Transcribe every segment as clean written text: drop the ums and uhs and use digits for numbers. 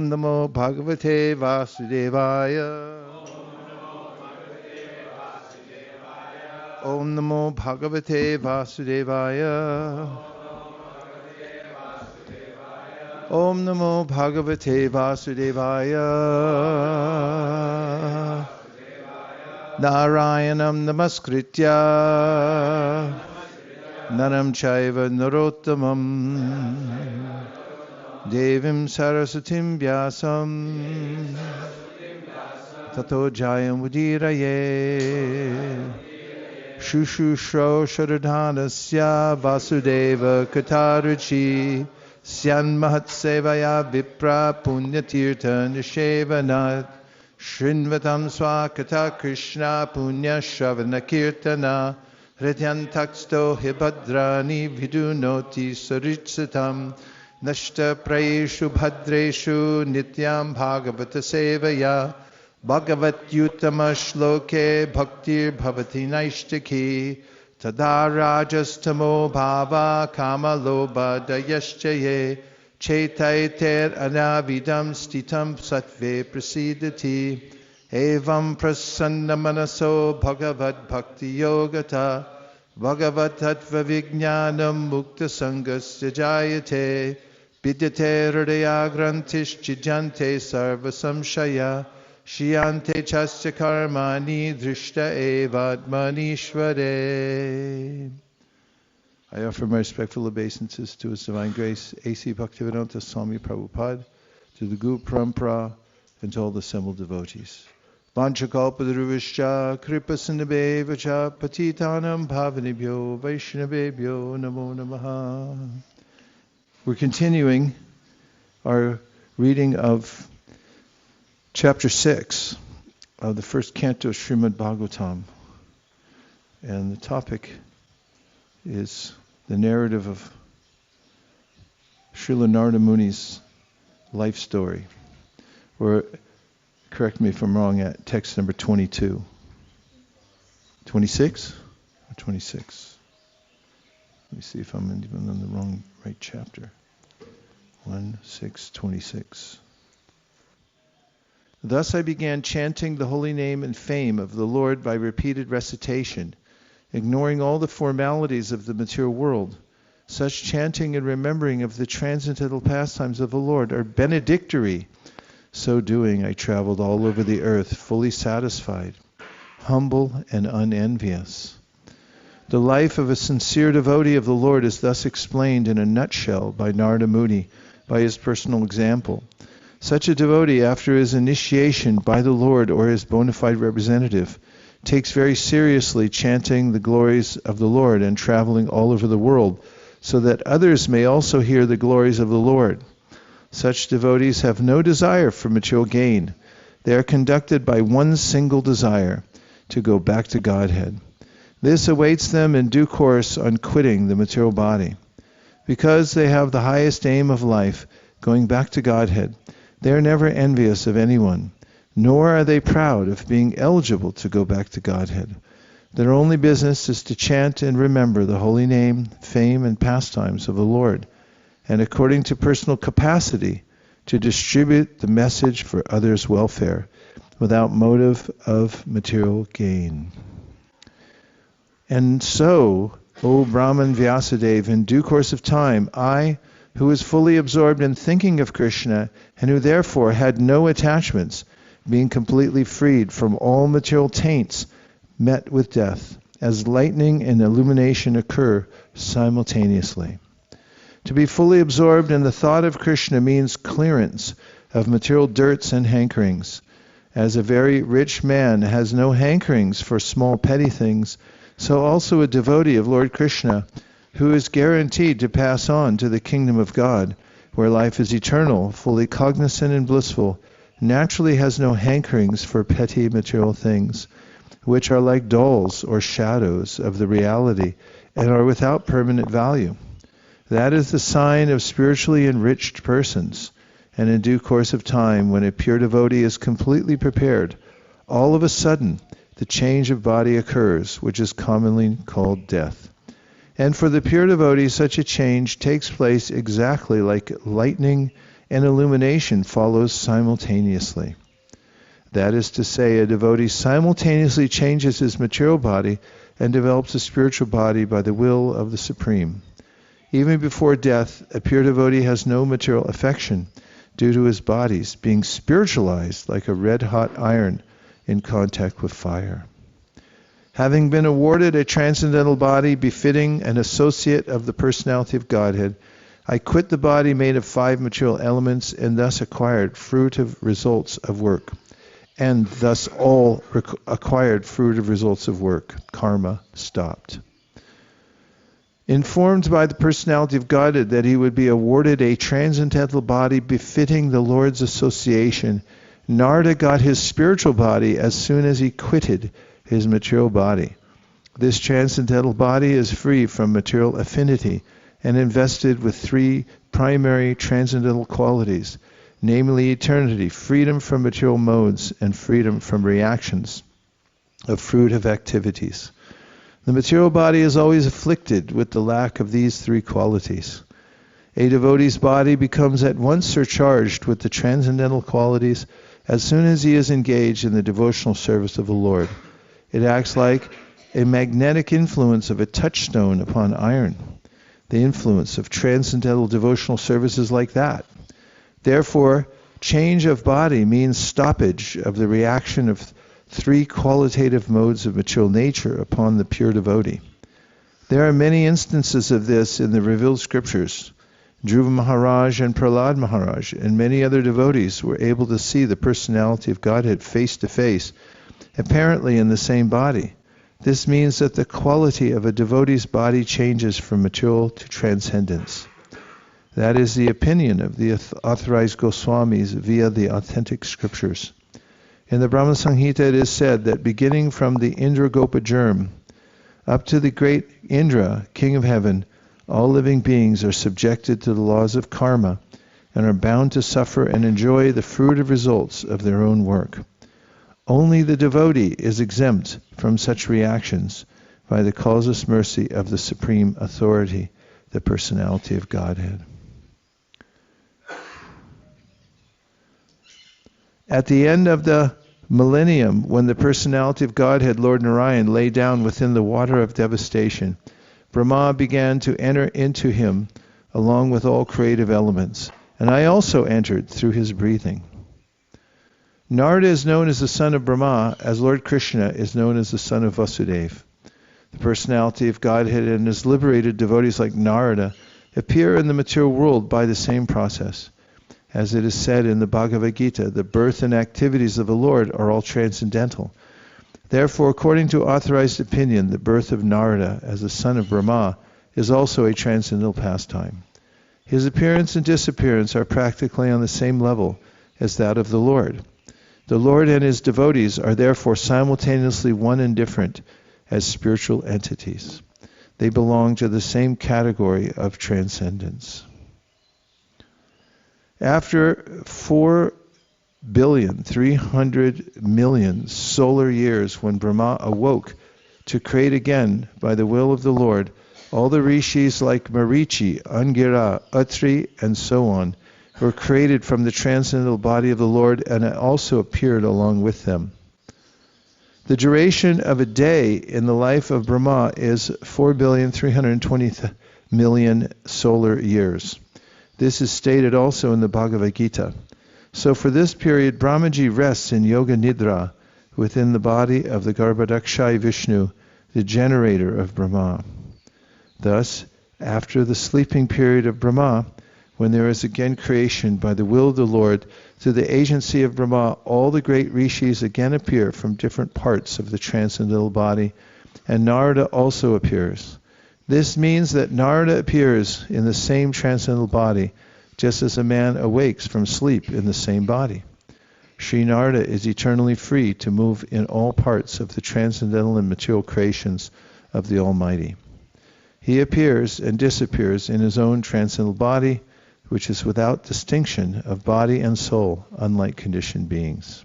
Om Namo Bhagavate Vasudevaya. Om Namo Bhagavate Vasudevaya. Om Namo Bhagavate Vasudevaya. Narayanam Namaskritya Naram Chaiva Narottamam Devim Sarasatim Vyasam Tato Jayam Udiraye Shushushro Sharadhanasya Vasudeva Katarachi Syan Mahatsevaya Vipra Punyatirtha Nishevanat Shrinvatam Swakata Krishna Punya Shravana Kirtana Hrityantaksto Hibadrani Vidunoti Saritsatam Nashta Prayeshu Bhadreshu Nityam Bhagavata Sevaya Bhagavat Yutama Shloke Bhaktir Bhavati Naishtaki Tada Rajastamo Bhava Kama Loba Dayaschaye Chaitaiter Anavidam Stitam Sattve Prasidati Evam Prasanna Manaso Bhagavad Bhakti Yogata Bhagavad Tattva Vijnanam Mukta Sangasya Jayate Vidyate Hridaya Grantish Chijante Sarva Samshaya Shiyante Chasya Karmani Drishta Evadmanishvare. I offer my respectful obeisances to His Divine Grace, A.C. Bhaktivedanta Swami Prabhupada, to the Guru Parampara, and to all the assembled devotees. Vanchakalpaduruvishya kripasinabhevacha patitanam bhavanibhyo vaishnavebhyo namo namaha. We're continuing our reading of chapter 6 of the first canto of Srimad Bhagavatam. And the topic is the narrative of Srila Nārada Muni's life story. Or, correct me if I'm wrong, at text number 22. 26? Or 26? Let me see if I'm even on the right chapter. 1:6:26. Thus I began chanting the holy name and fame of the Lord by repeated recitation, ignoring all the formalities of the material world. Such chanting and remembering of the transcendental pastimes of the Lord are benedictory. So doing, I traveled all over the earth, fully satisfied, humble and unenvious. The life of a sincere devotee of the Lord is thus explained in a nutshell by Nārada Muni, by his personal example. Such a devotee, after his initiation by the Lord or his bona fide representative, takes very seriously chanting the glories of the Lord and traveling all over the world, so that others may also hear the glories of the Lord. Such devotees have no desire for material gain. They are conducted by one single desire, to go back to Godhead. This awaits them in due course on quitting the material body. Because they have the highest aim of life, going back to Godhead, they are never envious of anyone, nor are they proud of being eligible to go back to Godhead. Their only business is to chant and remember the holy name, fame, and pastimes of the Lord, and according to personal capacity, to distribute the message for others' welfare, without motive of material gain. And so, O Brahman Vyasadeva, in due course of time, I, who was fully absorbed in thinking of Krishna, and who therefore had no attachments, being completely freed from all material taints, met with death, as lightning and illumination occur simultaneously. To be fully absorbed in the thought of Krishna means clearance of material dirts and hankerings. As a very rich man has no hankerings for small petty things, so also a devotee of Lord Krishna, who is guaranteed to pass on to the kingdom of God, where life is eternal, fully cognizant and blissful, naturally has no hankerings for petty material things, which are like dolls or shadows of the reality and are without permanent value. That is the sign of spiritually enriched persons, and in due course of time, when a pure devotee is completely prepared, all of a sudden the change of body occurs, which is commonly called death. And for the pure devotee, such a change takes place exactly like lightning and illumination follows simultaneously. That is to say, a devotee simultaneously changes his material body and develops a spiritual body by the will of the Supreme. Even before death, a pure devotee has no material affection due to his body's being spiritualized like a red-hot iron in contact with fire. Having been awarded a transcendental body befitting an associate of the personality of Godhead, I quit the body made of 5 material elements and thus acquired fruitive results of work. And thus all acquired fruitive results of work, karma, stopped. Informed by the personality of Godhead that he would be awarded a transcendental body befitting the Lord's association, Nārada got his spiritual body as soon as he quitted his material body. This transcendental body is free from material affinity and invested with 3 primary transcendental qualities, namely eternity, freedom from material modes, and freedom from reactions of fruitive activities. The material body is always afflicted with the lack of these 3 qualities. A devotee's body becomes at once surcharged with the transcendental qualities as soon as he is engaged in the devotional service of the Lord. It acts like a magnetic influence of a touchstone upon iron. The influence of transcendental devotional service is like that. Therefore, change of body means stoppage of the reaction of 3 qualitative modes of material nature upon the pure devotee. There are many instances of this in the revealed scriptures. Dhruva Maharaj and Prahlad Maharaj and many other devotees were able to see the personality of Godhead face to face, apparently in the same body. This means that the quality of a devotee's body changes from material to transcendence. That is the opinion of the authorized Goswamis via the authentic scriptures. In the Brahma Samhita it is said that beginning from the Indragopa germ up to the great Indra, king of heaven, all living beings are subjected to the laws of karma and are bound to suffer and enjoy the fruitive results of their own work. Only the devotee is exempt from such reactions by the causeless mercy of the Supreme Authority, the Personality of Godhead. At the end of the millennium, when the Personality of Godhead, Lord Narayan, lay down within the water of devastation, Brahma began to enter into him along with all creative elements, and I also entered through his breathing. Nārada is known as the son of Brahma, as Lord Krishna is known as the son of Vasudeva. The Personality of Godhead and his liberated devotees like Nārada appear in the material world by the same process. As it is said in the Bhagavad Gita, the birth and activities of the Lord are all transcendental. Therefore, according to authorized opinion, the birth of Nārada as the son of Brahma is also a transcendental pastime. His appearance and disappearance are practically on the same level as that of the Lord. The Lord and his devotees are therefore simultaneously one and different as spiritual entities. They belong to the same category of transcendence. After 4,300,000,000 solar years, when Brahma awoke to create again by the will of the Lord, all the rishis like Marichi, Angira, Atri, and so on were created from the transcendental body of the Lord, and it also appeared along with them. The duration of a day in the life of Brahma is 4,320,000,000 solar years. This is stated also in the Bhagavad Gita. So for this period, Brahmaji rests in Yoga Nidra within the body of the Garbhodakshai Vishnu, the generator of Brahma. Thus, after the sleeping period of Brahma, when there is again creation by the will of the Lord, through the agency of Brahma, all the great rishis again appear from different parts of the transcendental body, and Nārada also appears. This means that Nārada appears in the same transcendental body, just as a man awakes from sleep in the same body. Sri Nārada is eternally free to move in all parts of the transcendental and material creations of the Almighty. He appears and disappears in his own transcendental body, which is without distinction of body and soul, unlike conditioned beings.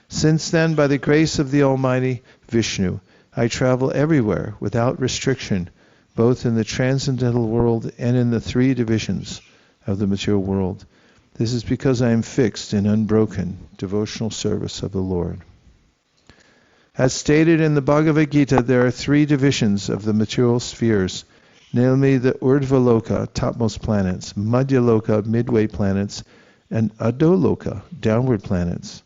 Since then, by the grace of the Almighty Vishnu, I travel everywhere without restriction, both in the transcendental world and in the 3 divisions of the material world. This is because I am fixed in unbroken devotional service of the Lord. As stated in the Bhagavad Gita, there are 3 divisions of the material spheres, namely the Urdhvaloka, topmost planets, Madhyaloka, midway planets, and Adoloka, downward planets.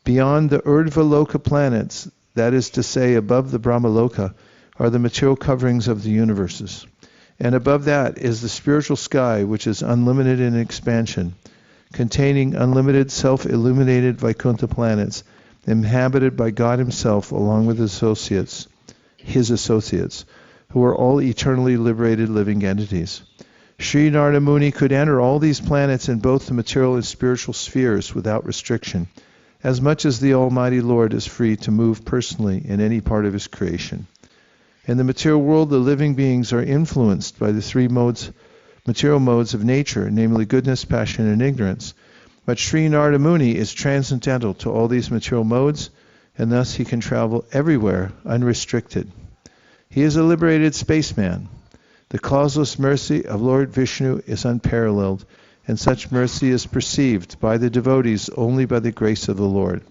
Beyond the Urdhvaloka planets, that is to say above the Brahmaloka, are the material coverings of the universes. And above that is the spiritual sky, which is unlimited in expansion, containing unlimited self-illuminated Vaikuntha planets, inhabited by God himself along with his associates, who are all eternally liberated living entities. Sri Nārada Muni could enter all these planets in both the material and spiritual spheres without restriction, as much as the Almighty Lord is free to move personally in any part of his creation. In the material world, the living beings are influenced by the 3 material modes of nature, namely goodness, passion, and ignorance. But Sri Nārada Muni is transcendental to all these material modes, and thus he can travel everywhere unrestricted. He is a liberated spaceman. The causeless mercy of Lord Vishnu is unparalleled, and such mercy is perceived by the devotees only by the grace of the Lord.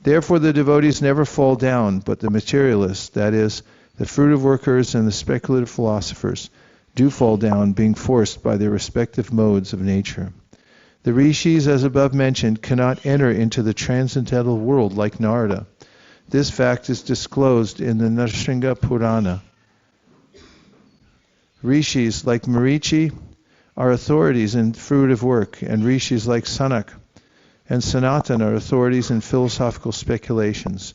Therefore the devotees never fall down, but the materialists, that is, the fruitive workers and the speculative philosophers, do fall down, being forced by their respective modes of nature. The rishis, as above mentioned, cannot enter into the transcendental world like Nārada. This fact is disclosed in the Nrsimha Purana. Rishis like Marichi are authorities in fruitive work, and rishis like Sanak and Sanatana are authorities in philosophical speculations.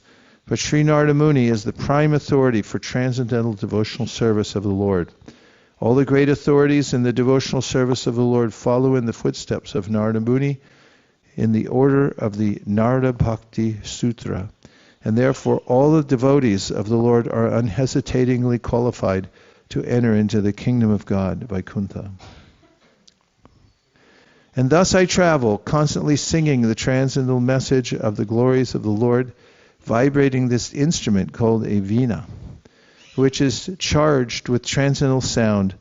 But Sri Nārada Muni is the prime authority for transcendental devotional service of the Lord. All the great authorities in the devotional service of the Lord follow in the footsteps of Nārada Muni in the order of the Nārada Bhakti Sutra, and therefore all the devotees of the Lord are unhesitatingly qualified to enter into the kingdom of God, Vaikuntha. And thus I travel, constantly singing the transcendental message of the glories of the Lord, vibrating this instrument called a veena, which is charged with transcendental sound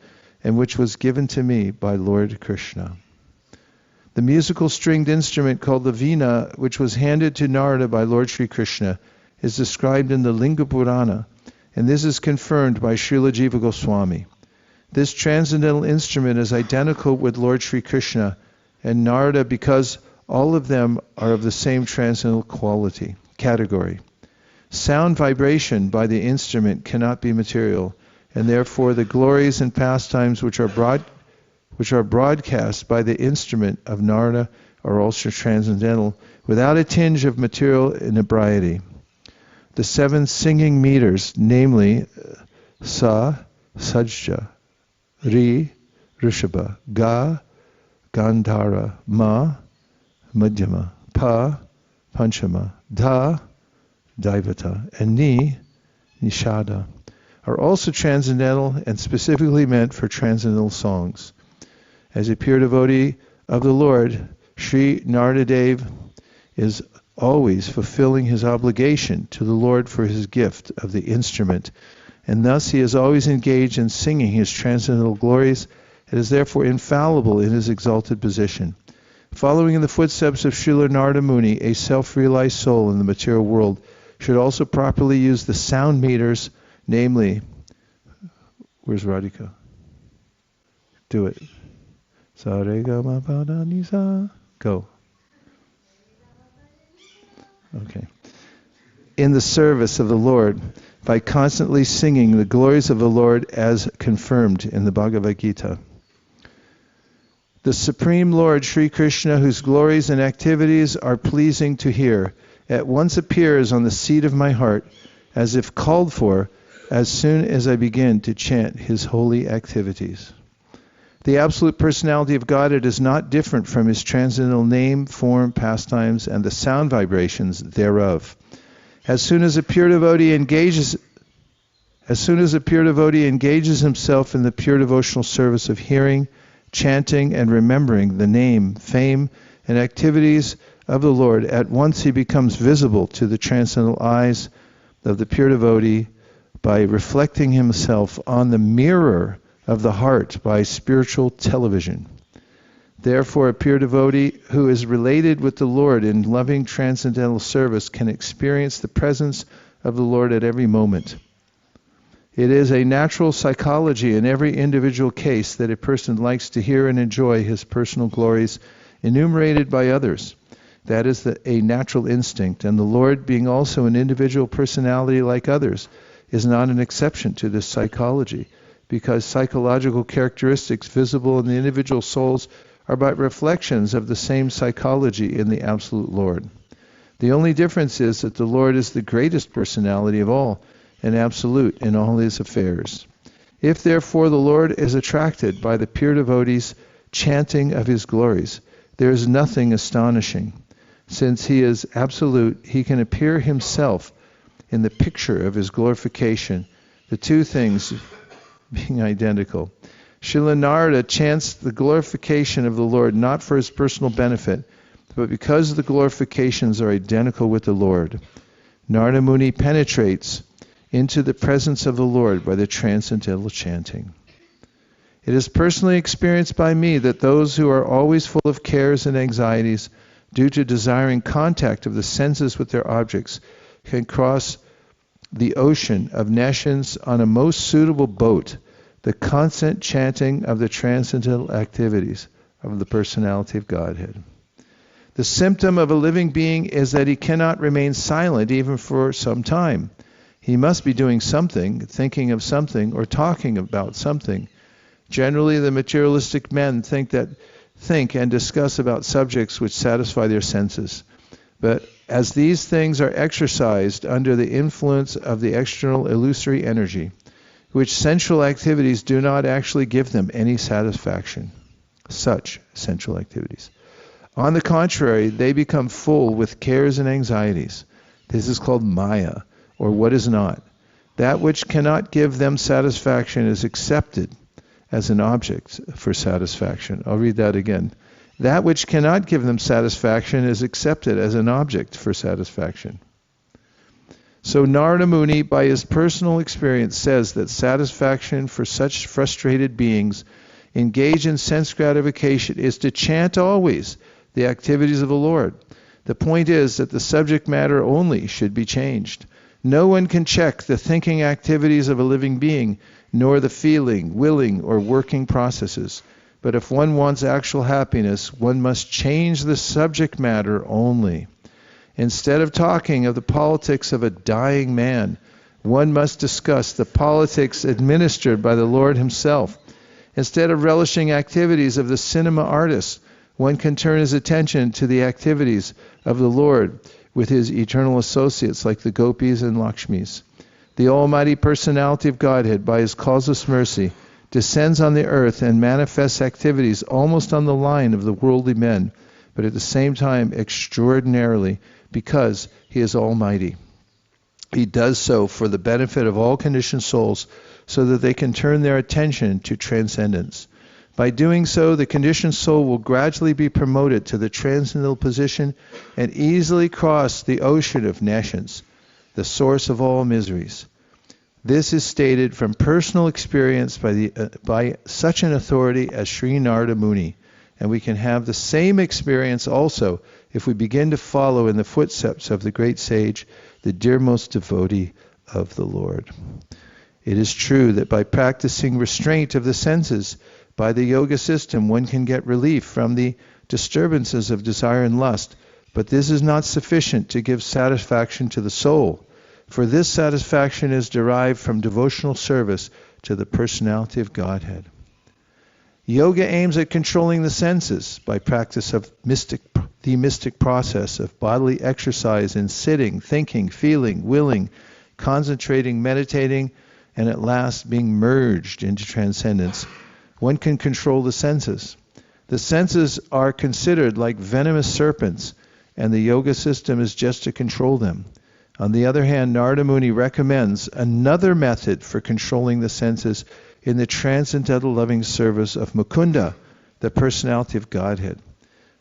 and which was given to me by Lord Krishna. The musical stringed instrument called the veena, which was handed to Nārada by Lord Sri Krishna, is described in the Linga Purana, and this is confirmed by Srila Jiva Goswami. This transcendental instrument is identical with Lord Sri Krishna and Nārada because all of them are of the same transcendental category. Sound vibration by the instrument cannot be material, and therefore the glories and pastimes which are broadcast by the instrument of Nārada are also transcendental, without a tinge of material inebriety. The 7 singing meters, namely Sa, Sajja, Ri, Rishabha, Ga, Gandhara, Ma, Madhyama, Pa, Panchama, Dha, Daivata, and Ni, Nishada, are also transcendental and specifically meant for transcendental songs. As a pure devotee of the Lord, Sri Nārada Dev is always fulfilling his obligation to the Lord for his gift of the instrument, and thus he is always engaged in singing his transcendental glories and is therefore infallible in his exalted position. Following in the footsteps of Srila Nārada Muni, a self-realized soul in the material world should also properly use the sound meters, namely, where's Radhika? Do it. Sa re ga ma pa da ni sa. Go. Okay. In the service of the Lord, by constantly singing the glories of the Lord as confirmed in the Bhagavad Gita. The Supreme Lord Sri Krishna, whose glories and activities are pleasing to hear, at once appears on the seat of my heart, as if called for, as soon as I begin to chant his holy activities. The absolute personality of Godhead is not different from his transcendental name, form, pastimes, and the sound vibrations thereof. As soon as a pure devotee engages himself in the pure devotional service of hearing, chanting, and remembering the name, fame, and activities of the Lord, at once he becomes visible to the transcendental eyes of the pure devotee by reflecting himself on the mirror of the heart by spiritual television. Therefore, a pure devotee who is related with the Lord in loving transcendental service can experience the presence of the Lord at every moment. It is a natural psychology in every individual case that a person likes to hear and enjoy his personal glories enumerated by others. That is a natural instinct, and the Lord, being also an individual personality like others, is not an exception to this psychology, because psychological characteristics visible in the individual souls are but reflections of the same psychology in the Absolute Lord. The only difference is that the Lord is the greatest personality of all, and absolute in all his affairs. If therefore the Lord is attracted by the pure devotee's chanting of his glories, there is nothing astonishing. Since he is absolute, he can appear himself in the picture of his glorification, the two things being identical. Srila Nārada chants the glorification of the Lord not for his personal benefit, but because the glorifications are identical with the Lord. Nārada Muni penetrates into the presence of the Lord by the transcendental chanting. It is personally experienced by me that those who are always full of cares and anxieties due to desiring contact of the senses with their objects can cross the ocean of nescience on a most suitable boat, the constant chanting of the transcendental activities of the personality of Godhead. The symptom of a living being is that he cannot remain silent even for some time. He must be doing something, thinking of something, or talking about something. Generally, the materialistic men think and discuss about subjects which satisfy their senses. But as these things are exercised under the influence of the external illusory energy, which sensual activities do not actually give them any satisfaction, such sensual activities. On the contrary, they become full with cares and anxieties. This is called Maya, or what is not. That which cannot give them satisfaction is accepted as an object for satisfaction. I'll read that again. That which cannot give them satisfaction is accepted as an object for satisfaction. So Nārada Muni, by his personal experience, says that satisfaction for such frustrated beings engaged in sense gratification is to chant always the activities of the Lord. The point is that the subject matter only should be changed. No one can check the thinking activities of a living being, nor the feeling, willing, or working processes. But if one wants actual happiness, one must change the subject matter only. Instead of talking of the politics of a dying man, one must discuss the politics administered by the Lord himself. Instead of relishing activities of the cinema artist, one can turn his attention to the activities of the Lord with his eternal associates like the gopis and Lakshmis. The Almighty Personality of Godhead, by his causeless mercy, descends on the earth and manifests activities almost on the line of the worldly men, but at the same time extraordinarily, because he is almighty. He does so for the benefit of all conditioned souls, so that they can turn their attention to transcendence. By doing so, the conditioned soul will gradually be promoted to the transcendental position and easily cross the ocean of nescience, the source of all miseries. This is stated from personal experience by such an authority as Sri Nārada Muni, and we can have the same experience also if we begin to follow in the footsteps of the great sage, the dearmost devotee of the Lord. It is true that by practicing restraint of the senses, by the yoga system, one can get relief from the disturbances of desire and lust, but this is not sufficient to give satisfaction to the soul, for this satisfaction is derived from devotional service to the personality of Godhead. Yoga aims at controlling the senses by practice of the mystic process of bodily exercise in sitting, thinking, feeling, willing, concentrating, meditating, and at last being merged into transcendence. One can control the senses. The senses are considered like venomous serpents, and the yoga system is just to control them. On the other hand, Nārada Muni recommends another method for controlling the senses in the transcendental loving service of Mukunda, the personality of Godhead.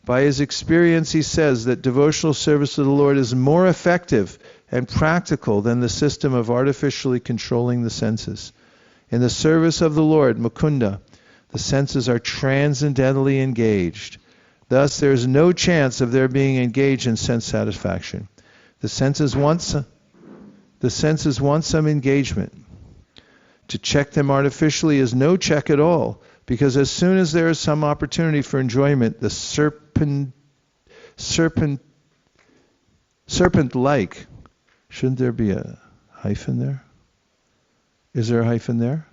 By his experience, he says that devotional service to the Lord is more effective and practical than the system of artificially controlling the senses. In the service of the Lord, Mukunda, The senses are transcendentally engaged. Thus, there is no chance of their being engaged in sense satisfaction. The senses want some engagement. To check them artificially is no check at all, because as soon as there is some opportunity for enjoyment, the serpent-like, shouldn't there be a hyphen there? Is there a hyphen there?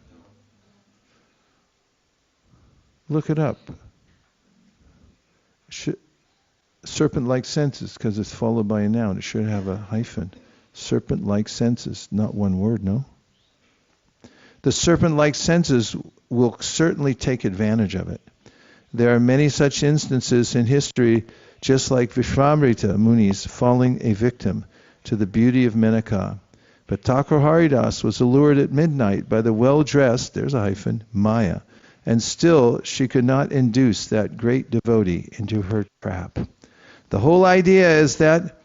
Look it up. Serpent-like senses, because it's followed by a noun. It should have a hyphen. Serpent-like senses, not one word, no? The serpent-like senses will certainly take advantage of it. There are many such instances in history, just like Vishvamrita Muni's falling a victim to the beauty of Menaka. But Thakur Haridas was allured at midnight by the well-dressed, there's a hyphen, Maya, and still she could not induce that great devotee into her trap. The whole idea is that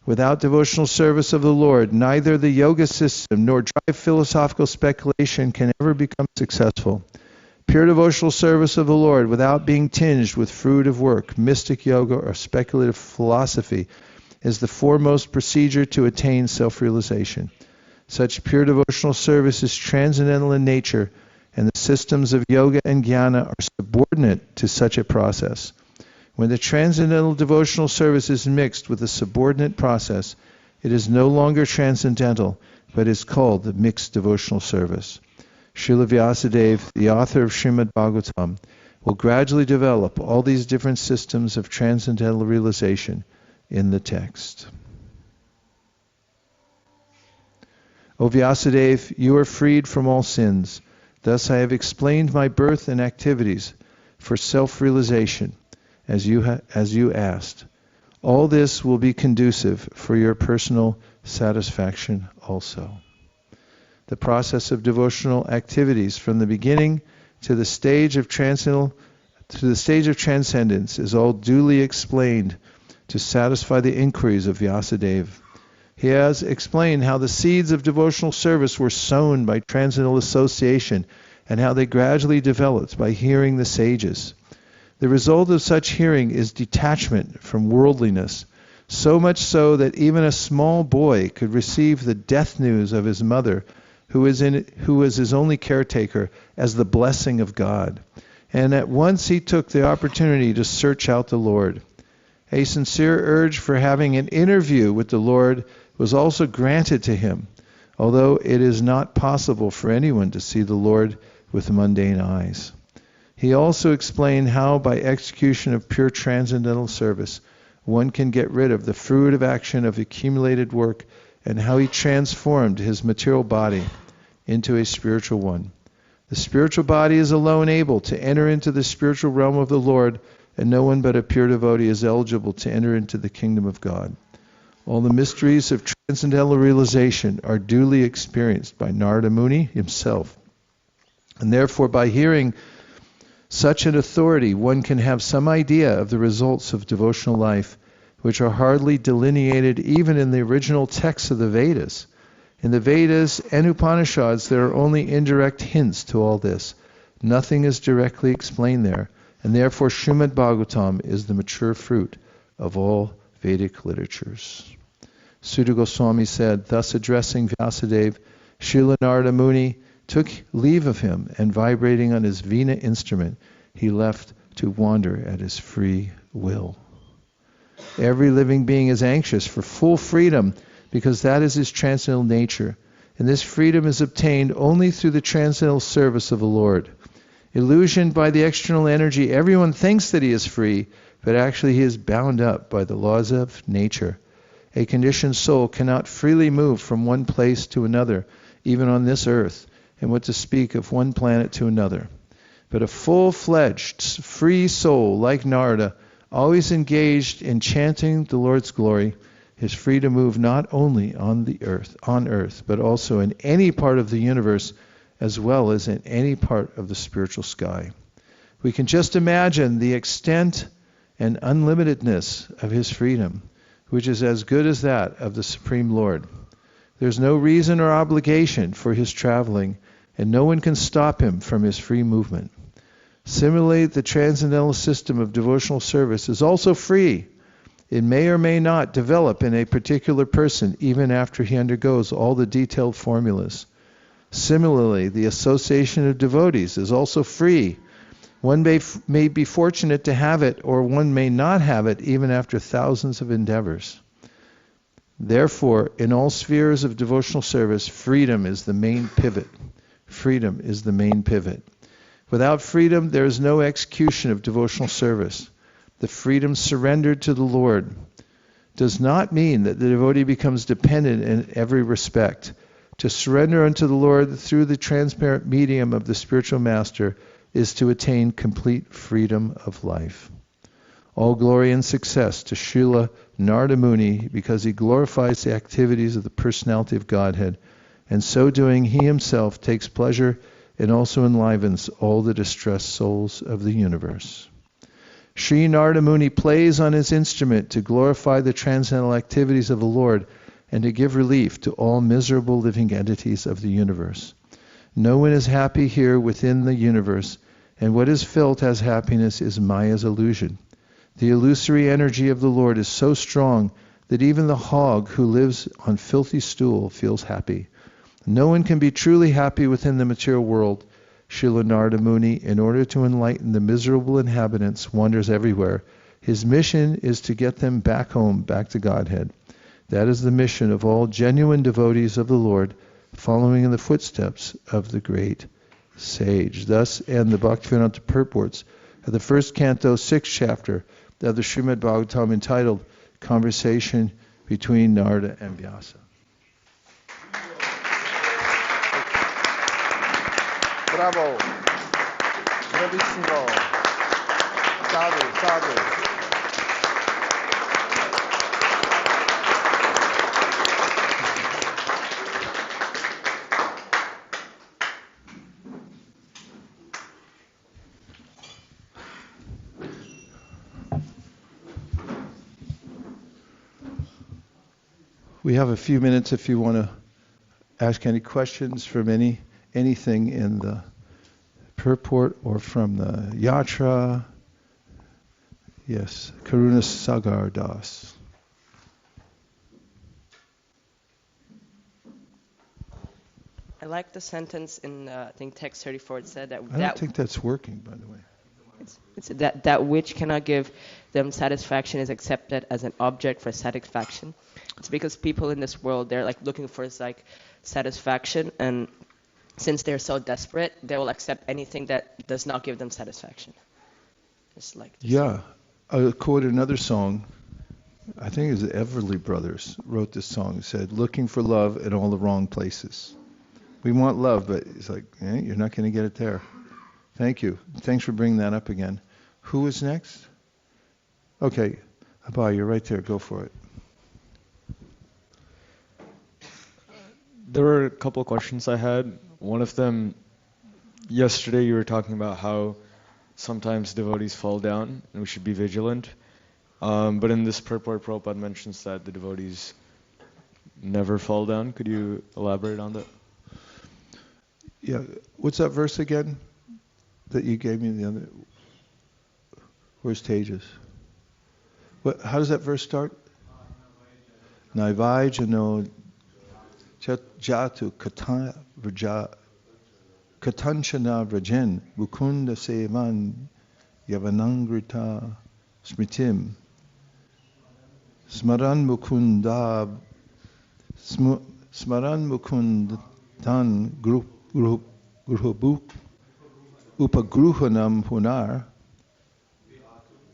without devotional service of the Lord, neither the yoga system nor dry philosophical speculation can ever become successful. Pure devotional service of the Lord, without being tinged with fruit of work, mystic yoga, or speculative philosophy, is the foremost procedure to attain self-realization. Such pure devotional service is transcendental in nature, and the systems of yoga and jnana are subordinate to such a process. When the transcendental devotional service is mixed with the subordinate process, it is no longer transcendental, but is called the mixed devotional service. Srila Vyasadeva, the author of Srimad Bhagavatam, will gradually develop all these different systems of transcendental realization in the text. O Vyasadeva, you are freed from all sins. Thus I have explained my birth and activities for self-realization, as you asked. All this will be conducive for your personal satisfaction also. The process of devotional activities from the beginning to the stage of transcendence is all duly explained to satisfy the inquiries of Vyasadeva. He has explained how the seeds of devotional service were sown by transcendental association and how they gradually developed by hearing the sages. The result of such hearing is detachment from worldliness, so much so that even a small boy could receive the death news of his mother, who is his only caretaker, as the blessing of God. And at once he took the opportunity to search out the Lord. A sincere urge for having an interview with the Lord was also granted to him, although it is not possible for anyone to see the Lord with mundane eyes. He also explained how, by execution of pure transcendental service, one can get rid of the fruit of action of accumulated work, and how he transformed his material body into a spiritual one. The spiritual body is alone able to enter into the spiritual realm of the Lord, and no one but a pure devotee is eligible to enter into the kingdom of God. All the mysteries of transcendental realization are duly experienced by Nārada Muni himself. And therefore, by hearing such an authority, one can have some idea of the results of devotional life, which are hardly delineated even in the original texts of the Vedas. In the Vedas and Upanishads, there are only indirect hints to all this. Nothing is directly explained there, and therefore Srimad Bhagavatam is the mature fruit of all Vedic literatures. Sutta Goswami said, thus addressing Vyasadeva, Srila Nārada Muni took leave of him, and vibrating on his Veena instrument, he left to wander at his free will. Every living being is anxious for full freedom, because that is his transcendental nature, and this freedom is obtained only through the transcendental service of the Lord. Illusioned by the external energy, everyone thinks that he is free, but actually he is bound up by the laws of nature. A conditioned soul cannot freely move from one place to another, even on this earth, and what to speak of one planet to another. But a full-fledged, free soul like Narada, always engaged in chanting the Lord's glory, is free to move not only on earth, but also in any part of the universe, as well as in any part of the spiritual sky. We can just imagine the extent and unlimitedness of his freedom, which is as good as that of the Supreme Lord. There's no reason or obligation for his traveling, and no one can stop him from his free movement. Similarly, the transcendental system of devotional service is also free. It may or may not develop in a particular person even after he undergoes all the detailed formulas. Similarly, the association of devotees is also free. One may be fortunate to have it, or one may not have it even after thousands of endeavors. Therefore, in all spheres of devotional service, freedom is the main pivot. Freedom is the main pivot. Without freedom, there is no execution of devotional service. The freedom surrendered to the Lord does not mean that the devotee becomes dependent in every respect. To surrender unto the Lord through the transparent medium of the spiritual master is to attain complete freedom of life. All glory and success to Srila Nārada Muni, because he glorifies the activities of the personality of Godhead, and so doing he himself takes pleasure and also enlivens all the distressed souls of the universe. Sri Nārada Muni plays on his instrument to glorify the transcendental activities of the Lord and to give relief to all miserable living entities of the universe. No one is happy here within the universe, and what is felt as happiness is Maya's illusion. The illusory energy of the Lord is so strong that even the hog who lives on filthy stool feels happy. No one can be truly happy within the material world. Srila Nārada Muni, in order to enlighten the miserable inhabitants, wanders everywhere. His mission is to get them back home, back to Godhead. That is the mission of all genuine devotees of the Lord, following in the footsteps of the great sage. Thus end the Bhaktivedanta purports of the first canto, 6th chapter of the Srimad Bhagavatam, entitled Conversation Between Nārada and Vyasa. Bravo! Bravissimo! Sadhu, sadhu! We have a few minutes if you want to ask any questions from anything in the purport or from the yatra. Yes, Karuna Sagar Das. I like the sentence in, I think, text 34. It said that... I don't think that's working, by the way. It's that which cannot give them satisfaction is accepted as an object for satisfaction. It's because people in this world, they're like looking for like satisfaction, and since they're so desperate, they will accept anything that does not give them satisfaction. It's like this. Yeah, I'll quote another song. I think it was the Everly Brothers wrote this song. It said, "Looking for love in all the wrong places." We want love, but it's like, you're not going to get it there. Thank you. Thanks for bringing that up again. Who is next? Okay, Abhay, you're right there. Go for it. There were a couple of questions I had. One of them, yesterday you were talking about how sometimes devotees fall down and we should be vigilant. But in this purport, Prabhupada mentions that the devotees never fall down. Could you elaborate on that? Yeah, what's that verse again that you gave me the other? Where's Tejas? How does that verse start? Naivajano jatu katanchana vrajan mukunda sevan yavanangrita smritim smaran mukundan gruhabuk upagruhanam punar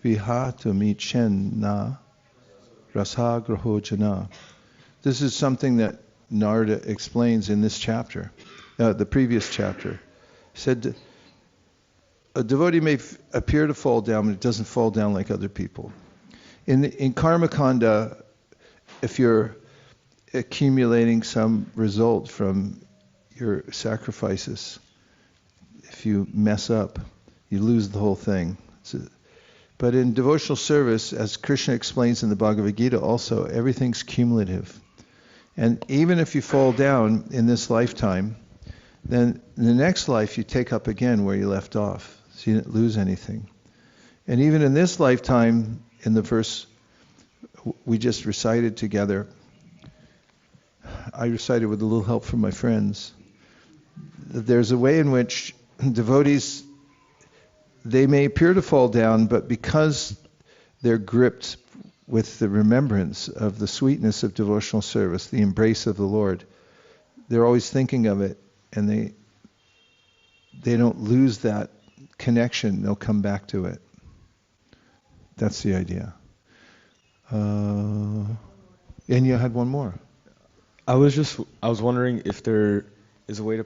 vihatamichen na rasagrahojana. This is something that Nārada explains in this chapter, the previous chapter. He said, a devotee may appear to fall down, but it doesn't fall down like other people. In karma kanda, if you're accumulating some result from your sacrifices, if you mess up, you lose the whole thing. But in devotional service, as Krishna explains in the Bhagavad Gita also, everything's cumulative. And even if you fall down in this lifetime, then in the next life you take up again where you left off. So you didn't lose anything. And even in this lifetime, in the verse we just recited together, I recited with a little help from my friends, that there's a way in which devotees, they may appear to fall down, but because they're gripped with the remembrance of the sweetness of devotional service, the embrace of the Lord, they're always thinking of it, and they don't lose that connection. They'll come back to it. That's the idea. And you had one more. I was wondering if there is a way to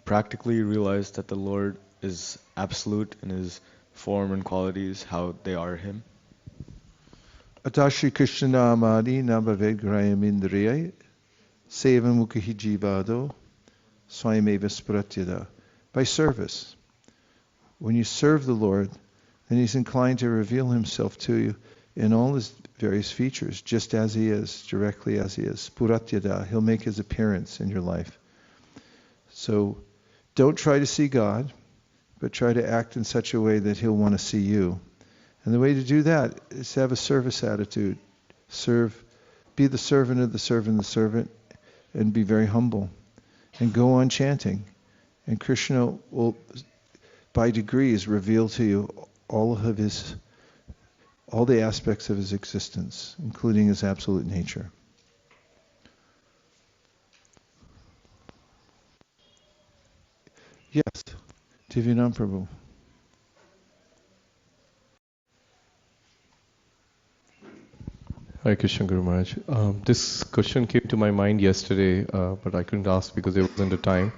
practically realize that the Lord is absolute in His form and qualities, how they are Him. Atashi Krishna Amadi Nabhaved Grayamindriya Sevam Mukhi Jivado Swayameva Spratyada. By service. When you serve the Lord, then He's inclined to reveal Himself to you in all His various features, just as He is, directly as He is. Spuratyada, He'll make His appearance in your life. So don't try to see God, but try to act in such a way that He'll want to see you. And the way to do that is to have a service attitude. Be the servant of the servant, and be very humble. And go on chanting. And Krishna will, by degrees, reveal to you all the aspects of His existence, including His absolute nature. Yes, Divyanam Prabhu. Hare Krishna Guru Maharaj. This question came to my mind yesterday, but I couldn't ask because there wasn't the time.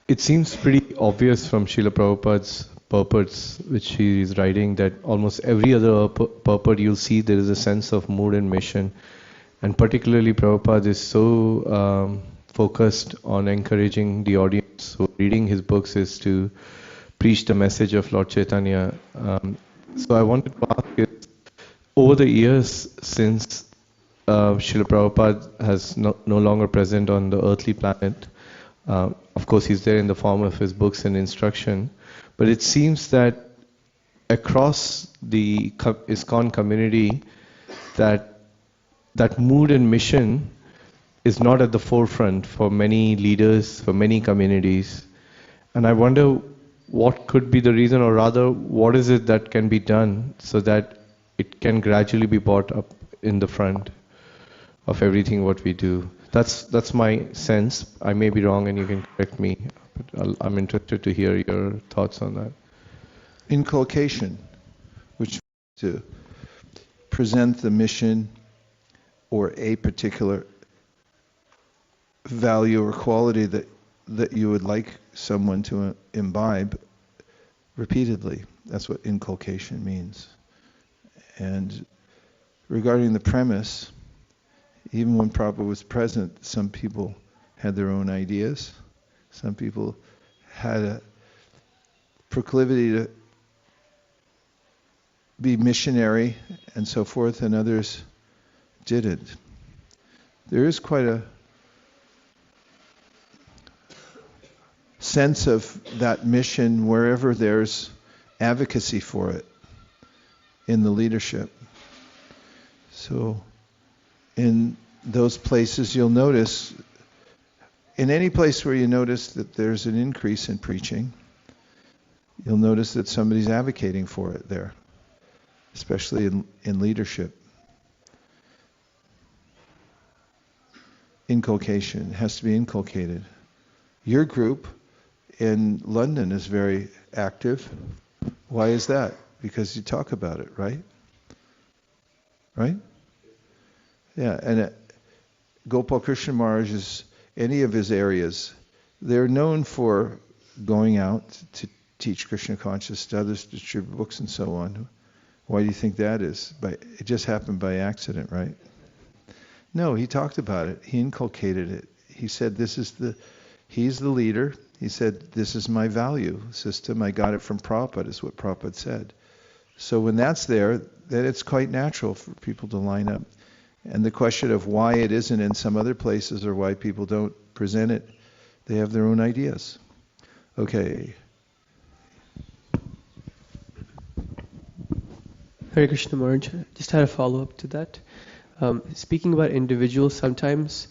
It seems pretty obvious from Srila Prabhupada's purports, which he is writing, that almost every other purport you'll see there is a sense of mood and mission. And particularly Prabhupada is so focused on encouraging the audience. So reading his books is to preach the message of Lord Chaitanya. So I wanted to ask you, over the years since Srila Prabhupada has no longer present on the earthly planet, of course he's there in the form of his books and instruction, but it seems that across the ISKCON community that mood and mission is not at the forefront for many leaders, for many communities. And I wonder what could be the reason, or rather what is it that can be done so that it can gradually be brought up in the front of everything what we do. That's my sense. I may be wrong and you can correct me, but I'm interested to hear your thoughts on that. Inculcation, which means to present the mission or a particular value or quality that you would like someone to imbibe repeatedly. That's what inculcation means. And regarding the premise, even when Prabhupada was present, some people had their own ideas. Some people had a proclivity to be missionary and so forth, and others didn't. There is quite a sense of that mission wherever there's advocacy for it in the leadership. So in those places you'll notice, in any place where you notice that there's an increase in preaching, you'll notice that somebody's advocating for it there, especially in leadership. Inculcation has to be inculcated. Your group in London is very active. Why is that? Because you talk about it, right? Right? Yeah, and Gopal Krishna Maharaj any of his areas, they're known for going out to teach Krishna consciousness to others, distribute books and so on. Why do you think that is? It just happened by accident, right? No, he talked about it. He inculcated it. He said he's the leader. He said, this is my value system. I got it from Prabhupada, is what Prabhupada said. So when that's there, then it's quite natural for people to line up. And the question of why it isn't in some other places or why people don't present it, they have their own ideas. Okay. Hare Krishna Maharaj, just had a follow-up to that. Speaking about individuals, sometimes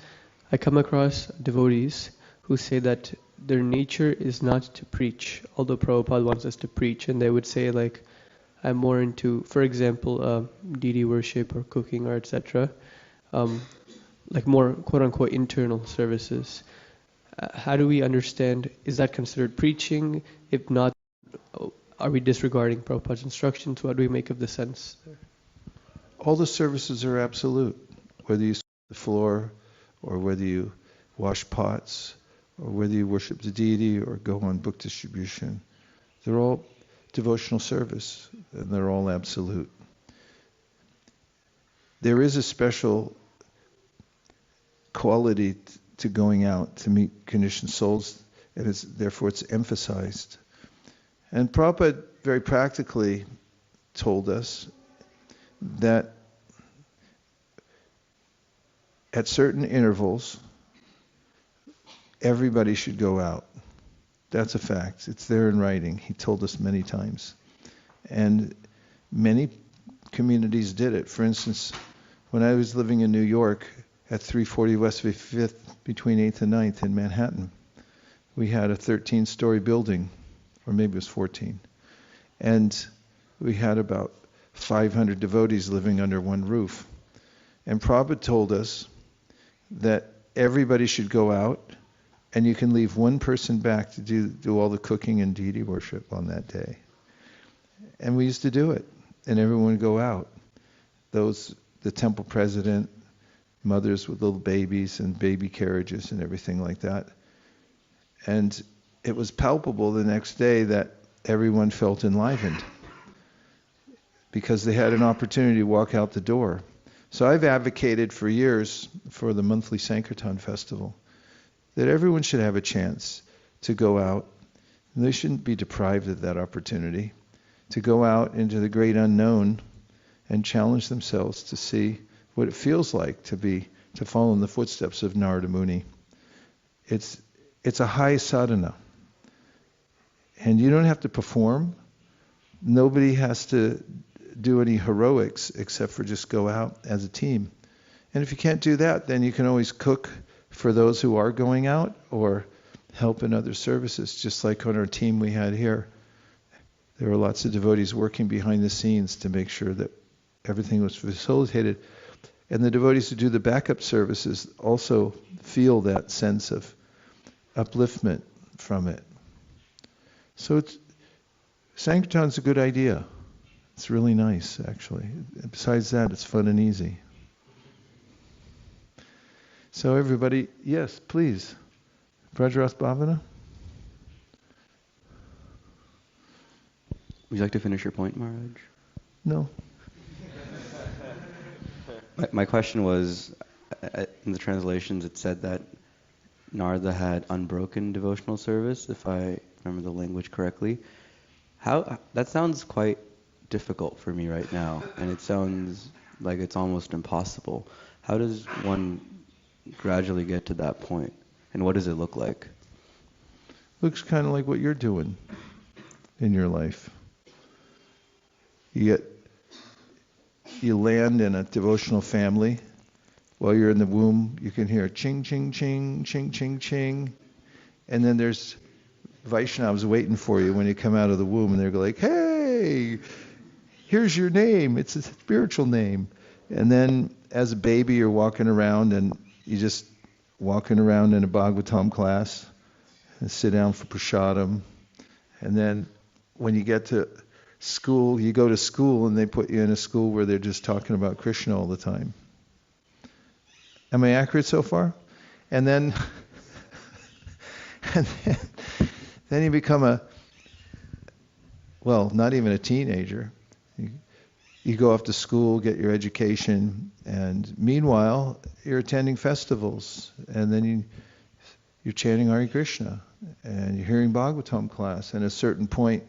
I come across devotees who say that their nature is not to preach, although Prabhupada wants us to preach, and they would say like, I'm more into, for example, deity worship or cooking or etc., like more quote-unquote internal services. How do we understand, is that considered preaching? If not, are we disregarding Prabhupada's instructions? What do we make of the sense there? All the services are absolute, whether you sweep the floor, or whether you wash pots, or whether you worship the deity or go on book distribution. They're all devotional service, and they're all absolute. There is a special quality to going out to meet conditioned souls, and therefore it's emphasized. And Prabhupada very practically told us that at certain intervals, everybody should go out. That's a fact. It's there in writing. He told us many times. And many communities did it. For instance, when I was living in New York at 340 West 5th between 8th and 9th in Manhattan, we had a 13-story building, or maybe it was 14. And we had about 500 devotees living under one roof. And Prabhupada told us that everybody should go out, and you can leave one person back to do all the cooking and deity worship on that day. And we used to do it, and everyone would go out. The temple president, mothers with little babies and baby carriages and everything like that. And it was palpable the next day that everyone felt enlivened because they had an opportunity to walk out the door. So I've advocated for years for the monthly saṅkīrtana festival that everyone should have a chance to go out, and they shouldn't be deprived of that opportunity, to go out into the great unknown and challenge themselves to see what it feels like to follow in the footsteps of Nārada Muni. It's a high sādhanā. And you don't have to perform. Nobody has to do any heroics except for just go out as a team. And if you can't do that, then you can always cook for those who are going out or help in other services. Just like on our team we had here, there were lots of devotees working behind the scenes to make sure that everything was facilitated. And the devotees who do the backup services also feel that sense of upliftment from it. So saṅkīrtana's a good idea. It's really nice, actually. Besides that, it's fun and easy. So everybody, yes, please. Brajaras Bhavana? Would you like to finish your point, Maharaj? No. My question was, in the translations it said that Nārada had unbroken devotional service, if I remember the language correctly. That sounds quite difficult for me right now, and it sounds like it's almost impossible. How does one gradually get to that point, and what does it look like? Looks kind of like what you're doing in your life. You land in a devotional family. While you're in the womb, you can hear ching, ching, ching, ching, ching, ching. And then there's Vaishnavas waiting for you when you come out of the womb, and they're like, hey, here's your name. It's a spiritual name. And then as a baby, you're walking around, and you're just walking around in a Bhagavatam class and sit down for prasadam. And then when you get to school, you go to school, and they put you in a school where they're just talking about Krishna all the time. Am I accurate so far? And then, then you become not even a teenager. You go off to school, get your education, and meanwhile, you're attending festivals, and then you're chanting Hare Krishna, and you're hearing Bhagavatam class, and at a certain point,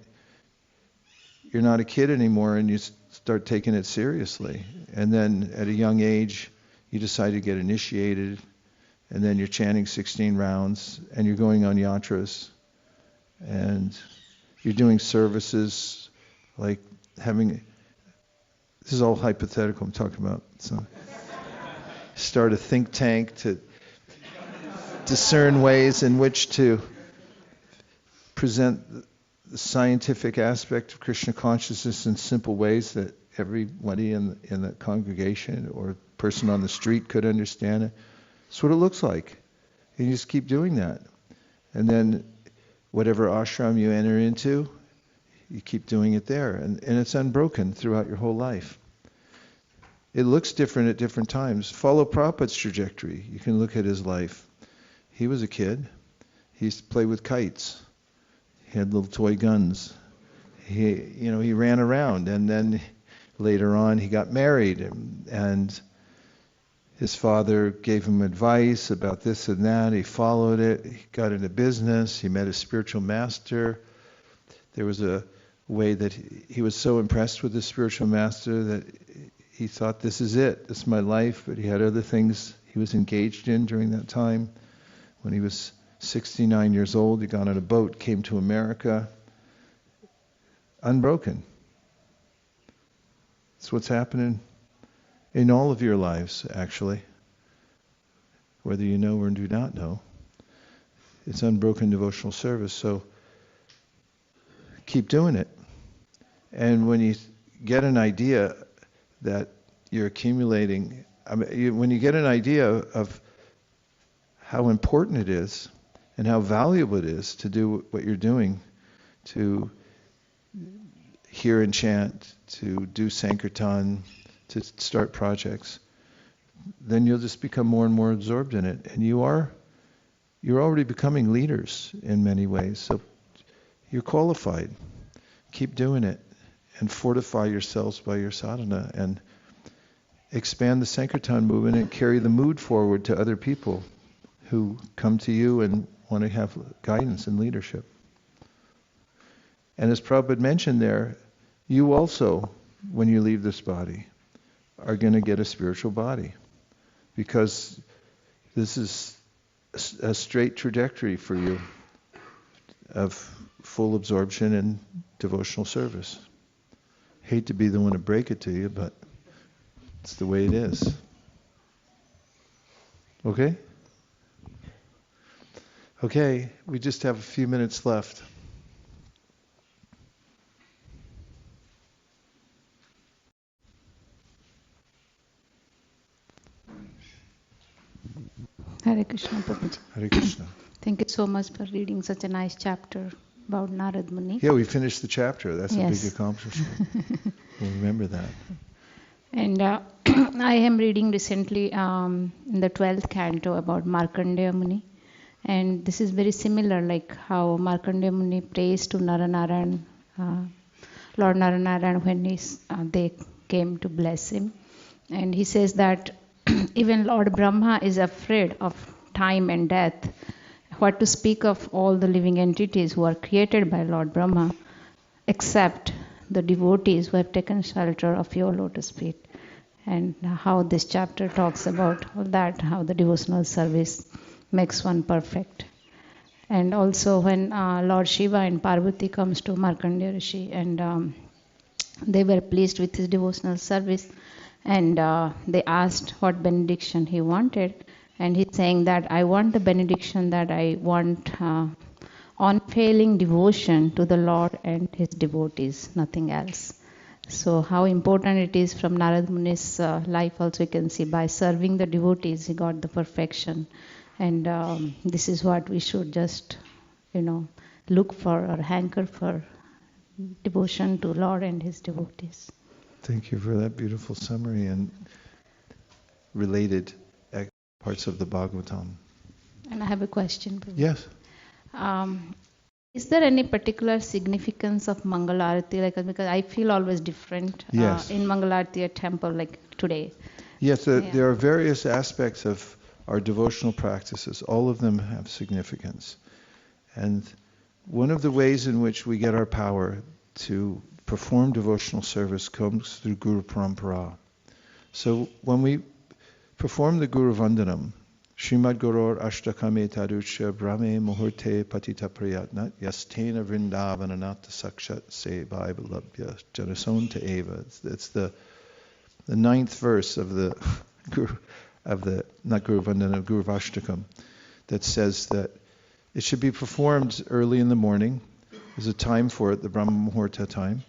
you're not a kid anymore, and you start taking it seriously. And then at a young age, you decide to get initiated, and then you're chanting 16 rounds, and you're going on yatras, and you're doing services like having This is all hypothetical I'm talking about. So start a think tank to discern ways in which to present the scientific aspect of Krishna consciousness in simple ways that everybody in the congregation or person on the street could understand it. That's what it looks like. And you just keep doing that. And then whatever ashram you enter into, you keep doing it there. And it's unbroken throughout your whole life. It looks different at different times. Follow Prabhupāda's trajectory. You can look at his life. He was a kid. He used to play with kites. He had little toy guns. He ran around, and then later on he got married, and his father gave him advice about this and that. He followed it. He got into business. He met a spiritual master. There was a way that he was so impressed with the spiritual master that he thought, this is it. This is my life. But he had other things he was engaged in during that time. When he was 69 years old, he got on a boat, came to America, unbroken. That's what's happening in all of your lives, actually. Whether you know or do not know. It's unbroken devotional service, so keep doing it. And when you get an idea that you're accumulating, when you get an idea of how important it is and how valuable it is to do what you're doing, to hear and chant, to do saṅkīrtana, to start projects, then you'll just become more and more absorbed in it. And you're already becoming leaders in many ways, so you're qualified. Keep doing it and fortify yourselves by your sadhana and expand the saṅkīrtana movement and carry the mood forward to other people who come to you and want to have guidance and leadership. And as Prabhupada mentioned there, you also, when you leave this body, are going to get a spiritual body, because this is a straight trajectory for you of full absorption in devotional service. Hate to be the one to break it to you, but it's the way it is. Okay? Okay, we just have a few minutes left. Hare Krishna, Prabhuji. Hare Krishna. Thank you so much for reading such a nice chapter about Nārada Muni. Yeah, we finished the chapter. That's Yes. a big accomplishment. We'll remember that. And I am reading recently in the 12th canto about Markandeya Muni. And this is very similar, like how Markandeya Muni prays to Lord Narayana when they came to bless him. And he says that even Lord Brahma is afraid of time and death. What to speak of all the living entities who are created by Lord Brahma, except the devotees who have taken shelter of your lotus feet. And how this chapter talks about all that, how the devotional service makes one perfect. And also when Lord Shiva and Parvati comes to Markandeya Rishi, and they were pleased with his devotional service, and they asked what benediction he wanted. And he's saying that I want the benediction that I want unfailing devotion to the Lord and his devotees, nothing else. So how important it is from Nārada Muni's life also you can see, by serving the devotees he got the perfection. And this is what we should just, look for or hanker for, devotion to Lord and his devotees. Thank you for that beautiful summary and related parts of the Bhagavatam. And I have a question. Yes. Is there any particular significance of Mangalarati? Because I feel always different Yes. in Mangalarati at temple, like today. Yes, there are various aspects of our devotional practices. All of them have significance. And one of the ways in which we get our power to perform devotional service comes through Guru Parampara. So when we perform the Guru Vandanam, Srimad Gurur Ashtakame Tarucha Brahme Muhurte Patita Prayatna Yastena Vrindavananata Sakshat Se Bhaivalabhya Janasonta Eva. It's the the 9th verse of the not Guru Vandana, Guru Vashtakam, that says that it should be performed early in the morning. There's a time for it, the Brahma Muhurta time.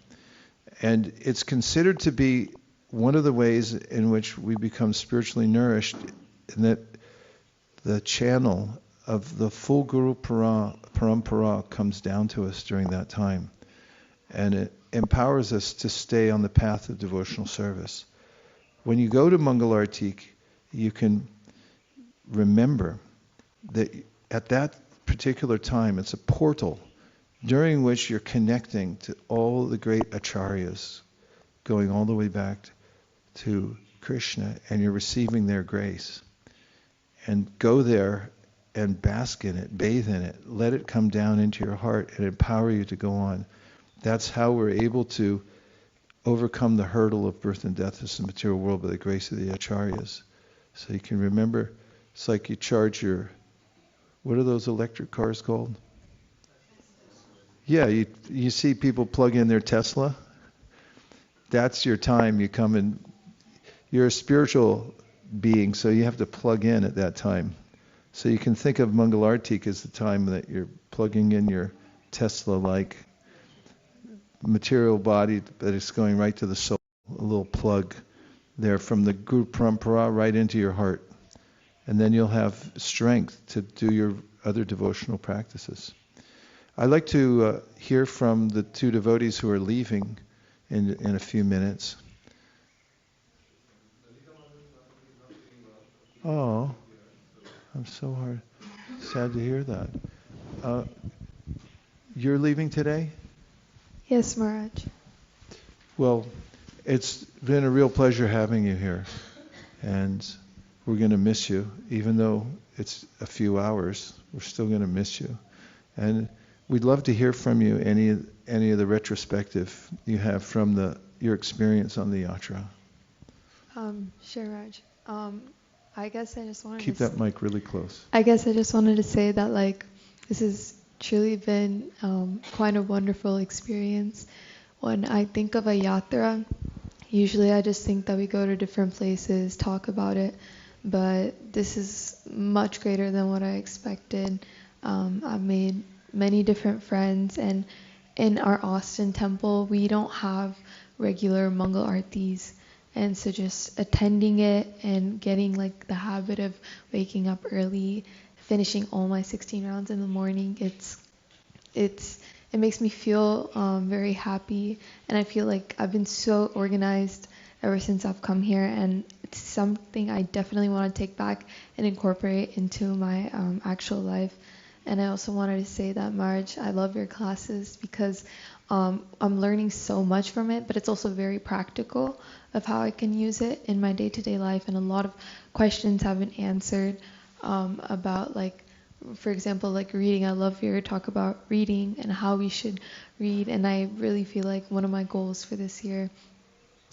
And it's considered to be one of the ways in which we become spiritually nourished, in that the channel of the full Guru Parampara comes down to us during that time. And it empowers us to stay on the path of devotional service. When you go to Mangalartik, you can remember that at that particular time, it's a portal during which you're connecting to all the great acharyas, going all the way back to Krishna, and you're receiving their grace. And go there and bask in it, bathe in it, let it come down into your heart and empower you to go on. That's how we're able to overcome the hurdle of birth and death in this material world by the grace of the acharyas. So you can remember, it's like you charge your, what are those electric cars called? Yeah, you see people plug in their Tesla. That's your time. You come in, you're a spiritual being, so you have to plug in at that time. So you can think of Mangalartik as the time that you're plugging in your Tesla-like material body, but it's going right to the soul, a little plug there from the Guru Parampara right into your heart. And then you'll have strength to do your other devotional practices. I'd like to hear from the two devotees who are leaving in a few minutes. Oh, I'm so sad to hear that. You're leaving today? Yes, Maharaj. Well, it's been a real pleasure having you here, and we're going to miss you. Even though it's a few hours, we're still going to miss you. And we'd love to hear from you any of the retrospective you have from your experience on the yatra. Sure, Raj. I guess I just wanted keep that mic really close. I guess I just wanted to say that this has truly been quite a wonderful experience. When I think of a yatra, usually I just think that we go to different places, talk about it, but this is much greater than what I expected. I've made many different friends, and in our Austin temple, we don't have regular Mangal Aartis. And so just attending it and getting the habit of waking up early, finishing all my 16 rounds in the morning, it makes me feel very happy. And I feel like I've been so organized ever since I've come here, and it's something I definitely want to take back and incorporate into my actual life. And I also wanted to say that, Marge, I love your classes because I'm learning so much from it, but it's also very practical of how I can use it in my day-to-day life. And a lot of questions have been answered about, for example, reading. I love your talk about reading and how we should read. And I really feel like one of my goals for this year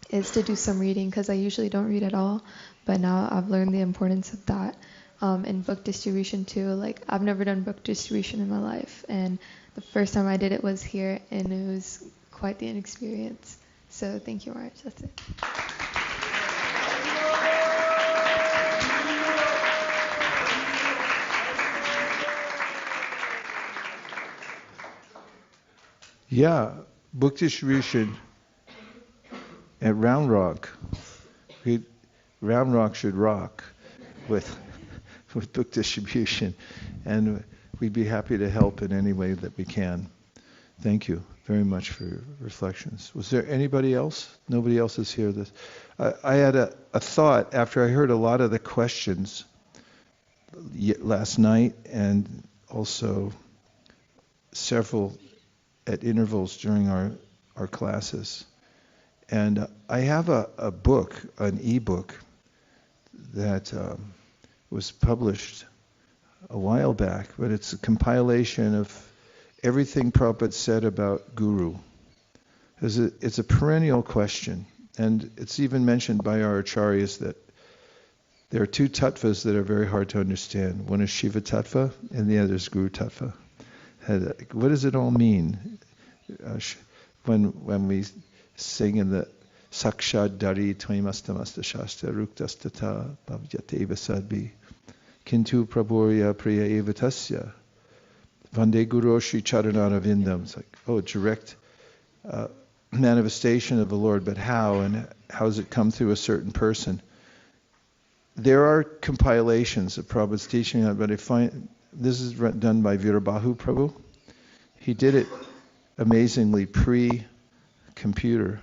is to do some reading, because I usually don't read at all. But now I've learned the importance of that. And book distribution too. I've never done book distribution in my life, and the first time I did it was here, and it was quite the experience. So thank you, Marge. That's it. Yeah, book distribution at Round Rock. Round Rock should rock with book distribution, and we'd be happy to help in any way that we can. Thank you very much for your reflections. Was there anybody else? Nobody else is here. I had a thought after I heard a lot of the questions last night, and also several at intervals during our classes. And I have a book, an e-book, that was published a while back, but it's a compilation of everything Prabhupada said about Guru. It's a perennial question, and it's even mentioned by our acharyas that there are two tattvas that are very hard to understand. One is Shiva tattva, and the other is Guru tattva. What does it all mean? When we sing in the sakshad dari tvaimastamasta shastra ruktastata bhavyateva sadbi kintu prabhurya priya evatasya vande guru shri charanara vindam. It's like, oh, direct manifestation of the Lord, but how, and how does it come through a certain person? There are compilations of Prabhupada's teaching, but I find this is done by Virabahu Prabhu. He did it amazingly pre-computer,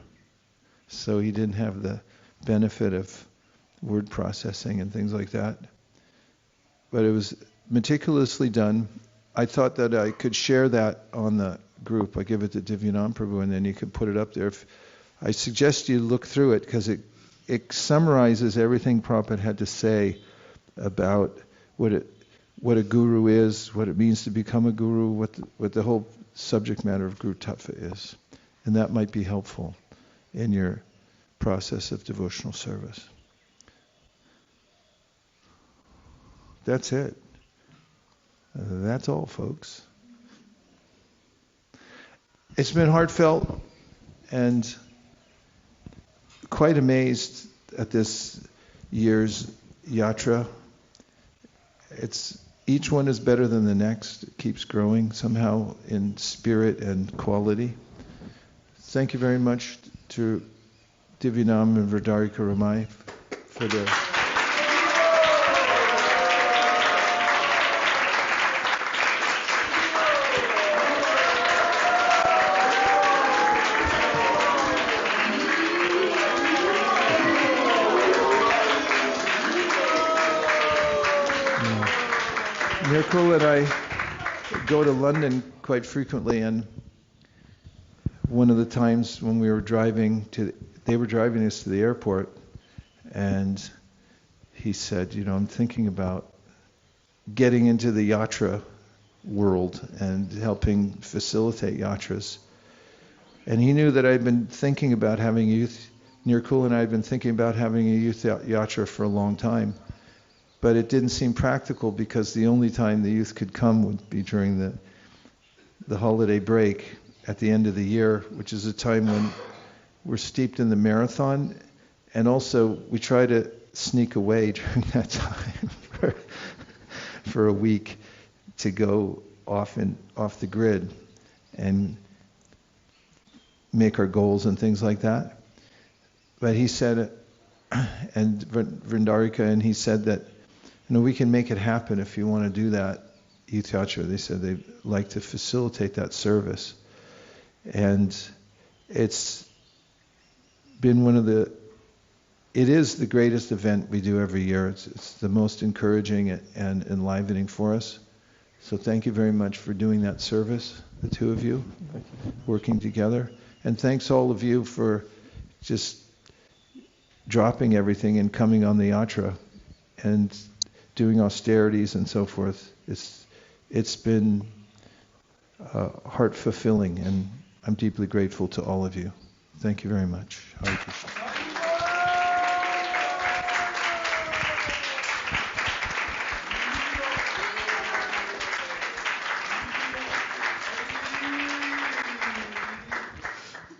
so he didn't have the benefit of word processing and things like that. But it was meticulously done. I thought that I could share that on the group. I give it to Divyanam Prabhu, and then you could put it up there. I suggest you look through it, because it summarizes everything Prabhupada had to say about what a guru is, what it means to become a guru, what the whole subject matter of Guru Tattva is. And that might be helpful in your process of devotional service. That's it. That's all, folks. It's been heartfelt and quite amazed at this year's yatra. Each one is better than the next. It keeps growing somehow in spirit and quality. Thank you very much to Divyanam and Vrindarika Ramai for their Nirkul and I go to London quite frequently, and one of the times when we were they were driving us to the airport, and he said, I'm thinking about getting into the yatra world and helping facilitate yatras. And he knew that I'd been thinking about having Nirkul and I had been thinking about having a youth yatra for a long time. But it didn't seem practical, because the only time the youth could come would be during the holiday break at the end of the year, which is a time when we're steeped in the marathon, and also we try to sneak away during that time for a week to go off the grid and make our goals and things like that. But he said, and Vrindarika, and he said that, we can make it happen if you want to do that, Youth Yatra. They said they'd like to facilitate that service. And it's been it is the greatest event we do every year. It's the most encouraging and enlivening for us. So thank you very much for doing that service, the two of you, working together. And thanks all of you for just dropping everything and coming on the yatra and doing austerities and so forth. It's been heart fulfilling, and I'm deeply grateful to all of you. Thank you very much. Hare Krishna.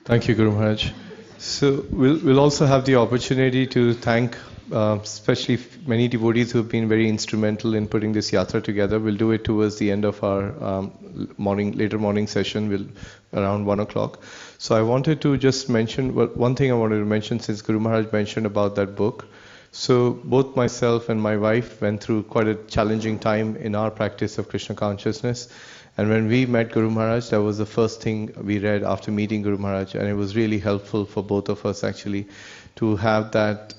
Thank you, Guru Maharaj. So we'll also have the opportunity to thank especially many devotees who have been very instrumental in putting this yatra together. We'll do it towards the end of our later morning session, around 1 o'clock. So I wanted to just mention, one thing I wanted to mention, since Guru Maharaj mentioned about that book. So both myself and my wife went through quite a challenging time in our practice of Krishna consciousness. And when we met Guru Maharaj, that was the first thing we read after meeting Guru Maharaj. And it was really helpful for both of us actually to have that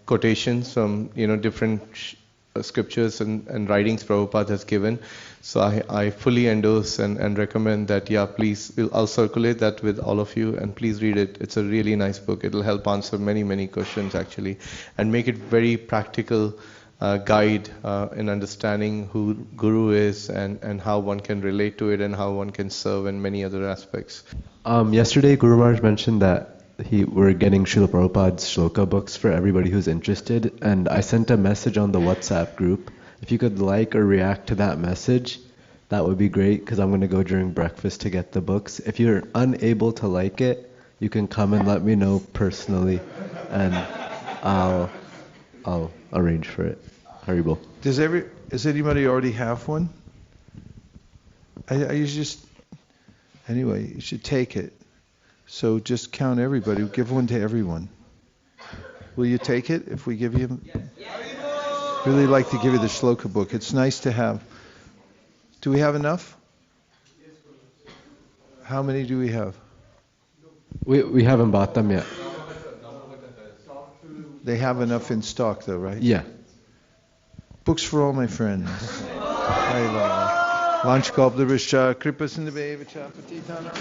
quotations from different scriptures and writings Prabhupada has given. So I fully endorse and recommend that, please, I'll circulate that with all of you, and please read it. It's a really nice book. It'll help answer many, many questions actually, and make it very practical guide in understanding who Guru is and how one can relate to it and how one can serve in many other aspects. Yesterday Guru Maharaj mentioned that we're getting Srila Prabhupada's shloka books for everybody who's interested, and I sent a message on the WhatsApp group. If you could like or react to that message, that would be great, because I'm going to go during breakfast to get the books. If you're unable to like it, you can come and let me know personally, and I'll arrange for it. Haribol. Does anybody already have one? You should take it. So just count everybody. Give one to everyone. Will you take it if we give you? Really like to give you the shloka book. It's nice to have. Do we have enough? How many do we have? We haven't bought them yet. They have enough in stock though, right? Yeah. Books for all my friends. Vanchkalptaruscha kripasindabevacha patitana.